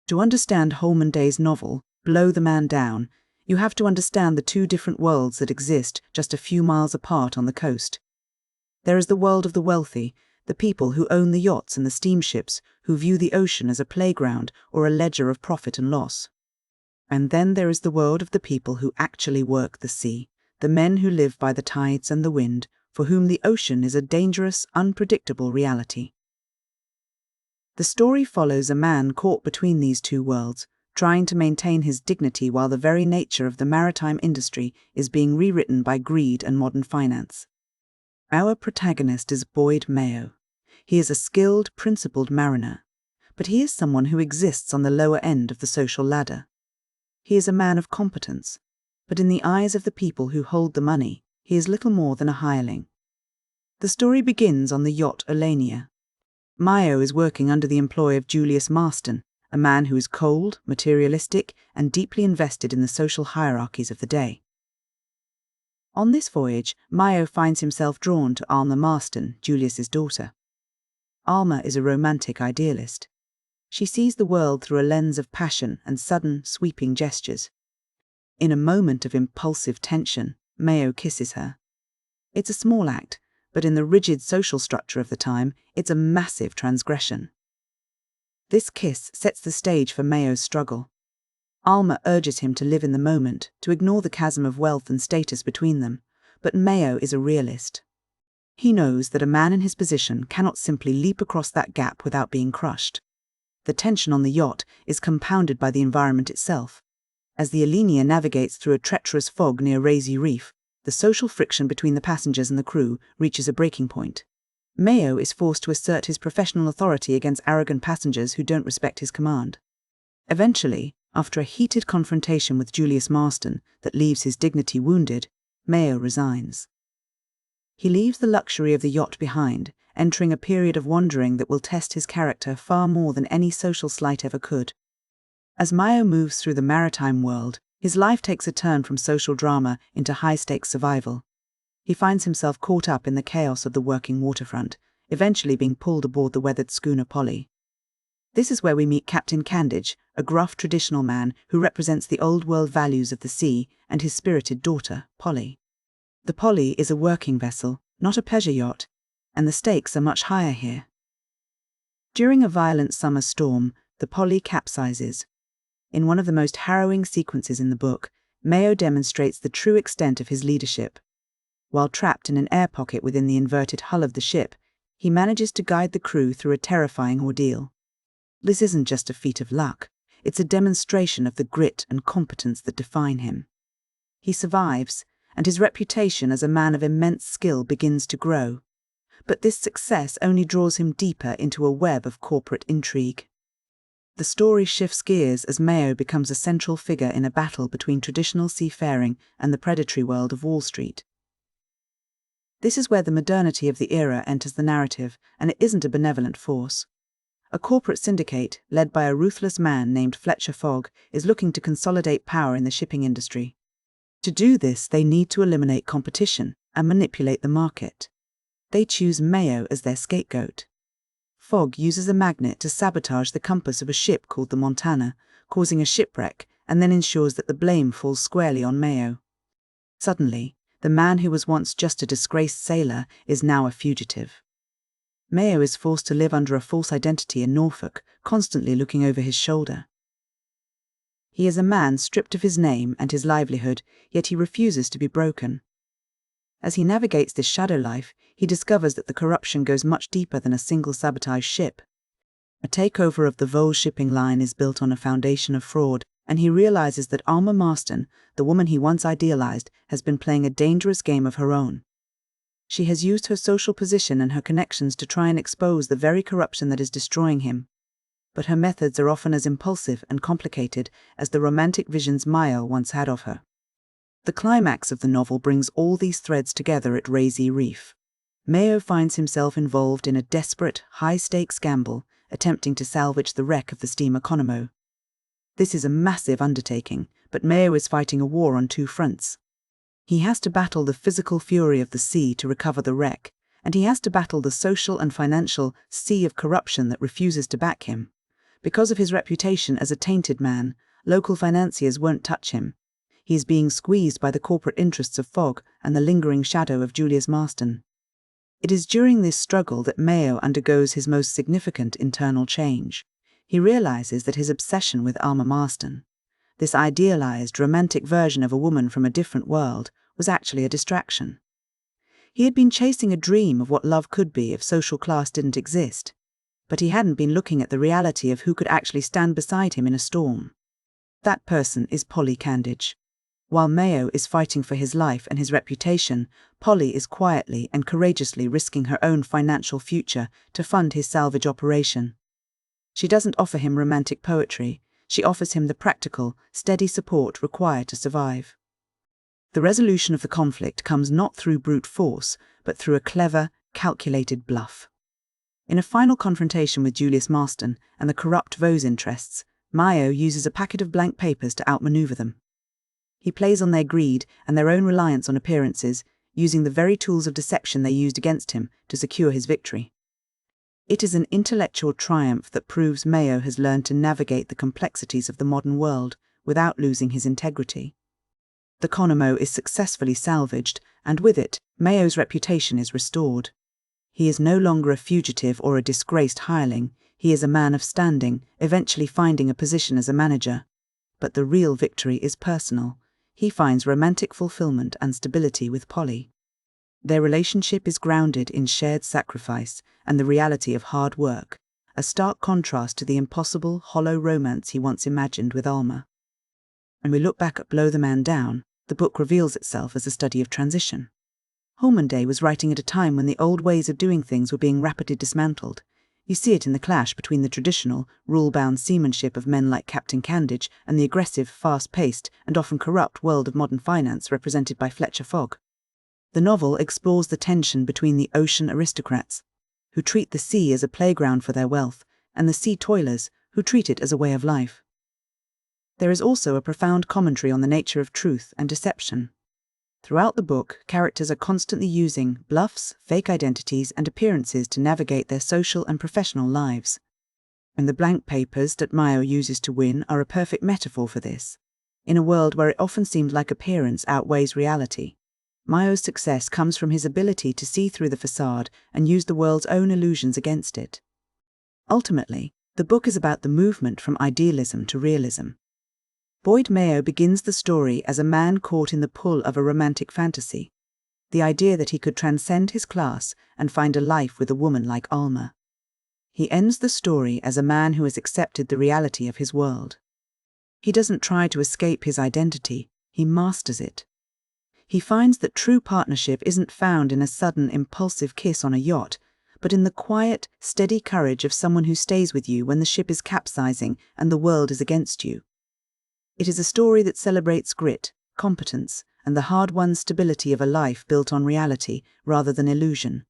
To understand Holman Day's novel, Blow the Man Down, you have to understand the two different worlds that exist just a few miles apart on the coast. There is the world of the wealthy, the people who own the yachts and the steamships, who view the ocean as a playground or a ledger of profit and loss. And then there is the world of the people who actually work the sea, the men who live by the tides and the wind, for whom the ocean is a dangerous, unpredictable reality. The story follows a man caught between these two worlds, trying to maintain his dignity while the very nature of the maritime industry is being rewritten by greed and modern finance. Our protagonist is Boyd Mayo. He is a skilled, principled mariner, but he is someone who exists on the lower end of the social ladder. He is a man of competence, but in the eyes of the people who hold the money, he is little more than a hireling. The story begins on the yacht Alania. Mayo is working under the employ of Alma Marston, a man who is cold, materialistic, and deeply invested in the social hierarchies of the day. On this voyage, Mayo finds himself drawn to Alma Marston, Julius's daughter. Alma is a romantic idealist. She sees the world through a lens of passion and sudden, sweeping gestures. In a moment of impulsive tension, Mayo kisses her. It's a small act, but in the rigid social structure of the time, it's a massive transgression. This kiss sets the stage for Mayo's struggle. Alma urges him to live in the moment, to ignore the chasm of wealth and status between them, but Mayo is a realist. He knows that a man in his position cannot simply leap across that gap without being crushed. The tension on the yacht is compounded by the environment itself. As the Alenia navigates through a treacherous fog near Raisy Reef, the social friction between the passengers and the crew reaches a breaking point. Mayo is forced to assert his professional authority against arrogant passengers who don't respect his command. Eventually, after a heated confrontation with Alma Marston that leaves his dignity wounded, Mayo resigns. He leaves the luxury of the yacht behind, entering a period of wandering that will test his character far more than any social slight ever could. As Mayo moves through the maritime world, his life takes a turn from social drama into high-stakes survival. He finds himself caught up in the chaos of the working waterfront, eventually being pulled aboard the weathered schooner Polly. This is where we meet Captain Candidge, a gruff traditional man who represents the old-world values of the sea, and his spirited daughter, Polly. The Polly is a working vessel, not a pleasure yacht, and the stakes are much higher here. During a violent summer storm, the Polly capsizes. In one of the most harrowing sequences in the book, Mayo demonstrates the true extent of his leadership. While trapped in an air pocket within the inverted hull of the ship, he manages to guide the crew through a terrifying ordeal. This isn't just a feat of luck, it's a demonstration of the grit and competence that define him. He survives, and his reputation as a man of immense skill begins to grow. But this success only draws him deeper into a web of corporate intrigue. The story shifts gears as Mayo becomes a central figure in a battle between traditional seafaring and the predatory world of Wall Street. This is where the modernity of the era enters the narrative, and it isn't a benevolent force. A corporate syndicate, led by a ruthless man named Fletcher Fogg, is looking to consolidate power in the shipping industry. To do this, they need to eliminate competition and manipulate the market. They choose Mayo as their scapegoat. Fogg uses a magnet to sabotage the compass of a ship called the Montana, causing a shipwreck, and then ensures that the blame falls squarely on Mayo. Suddenly, the man who was once just a disgraced sailor is now a fugitive. Mayo is forced to live under a false identity in Norfolk, constantly looking over his shoulder. He is a man stripped of his name and his livelihood, yet he refuses to be broken. As he navigates this shadow life, he discovers that the corruption goes much deeper than a single sabotaged ship. A takeover of the Vosges shipping line is built on a foundation of fraud, and he realizes that Alma Marston, the woman he once idealized, has been playing a dangerous game of her own. She has used her social position and her connections to try and expose the very corruption that is destroying him. But her methods are often as impulsive and complicated as the romantic visions Mayo once had of her. The climax of the novel brings all these threads together at Raisy Reef. Mayo finds himself involved in a desperate, high-stakes gamble, attempting to salvage the wreck of the steamer Conomo. This is a massive undertaking, but Mayo is fighting a war on two fronts. He has to battle the physical fury of the sea to recover the wreck, and he has to battle the social and financial sea of corruption that refuses to back him. Because of his reputation as a tainted man, local financiers won't touch him. He is being squeezed by the corporate interests of Fogg and the lingering shadow of Julius Marston. It is during this struggle that Mayo undergoes his most significant internal change. He realizes that his obsession with Alma Marston, this idealized, romantic version of a woman from a different world, was actually a distraction. He had been chasing a dream of what love could be if social class didn't exist, but he hadn't been looking at the reality of who could actually stand beside him in a storm. That person is Polly Candidge. While Mayo is fighting for his life and his reputation, Polly is quietly and courageously risking her own financial future to fund his salvage operation. She doesn't offer him romantic poetry, she offers him the practical, steady support required to survive. The resolution of the conflict comes not through brute force, but through a clever, calculated bluff. In a final confrontation with Julius Marston and the corrupt Vaux's interests, Mayo uses a packet of blank papers to outmaneuver them. He plays on their greed and their own reliance on appearances, using the very tools of deception they used against him to secure his victory. It is an intellectual triumph that proves Mayo has learned to navigate the complexities of the modern world without losing his integrity. The Conomo is successfully salvaged, and with it, Mayo's reputation is restored. He is no longer a fugitive or a disgraced hireling, he is a man of standing, eventually finding a position as a manager. But the real victory is personal. He finds romantic fulfillment and stability with Polly. Their relationship is grounded in shared sacrifice and the reality of hard work, a stark contrast to the impossible, hollow romance he once imagined with Alma. When we look back at Blow the Man Down, the book reveals itself as a study of transition. Holman was writing at a time when the old ways of doing things were being rapidly dismantled. You see it in the clash between the traditional, rule-bound seamanship of men like Captain Candidge and the aggressive, fast-paced, and often corrupt world of modern finance represented by Fletcher Fogg. The novel explores the tension between the ocean aristocrats, who treat the sea as a playground for their wealth, and the sea toilers, who treat it as a way of life. There is also a profound commentary on the nature of truth and deception. Throughout the book, characters are constantly using bluffs, fake identities, and appearances to navigate their social and professional lives. And the blank papers that Mayo uses to win are a perfect metaphor for this. In a world where it often seems like appearance outweighs reality, Mayo's success comes from his ability to see through the facade and use the world's own illusions against it. Ultimately, the book is about the movement from idealism to realism. Boyd Mayo begins the story as a man caught in the pull of a romantic fantasy, the idea that he could transcend his class and find a life with a woman like Alma. He ends the story as a man who has accepted the reality of his world. He doesn't try to escape his identity, he masters it. He finds that true partnership isn't found in a sudden, impulsive kiss on a yacht, but in the quiet, steady courage of someone who stays with you when the ship is capsizing and the world is against you. It is a story that celebrates grit, competence, and the hard-won stability of a life built on reality rather than illusion.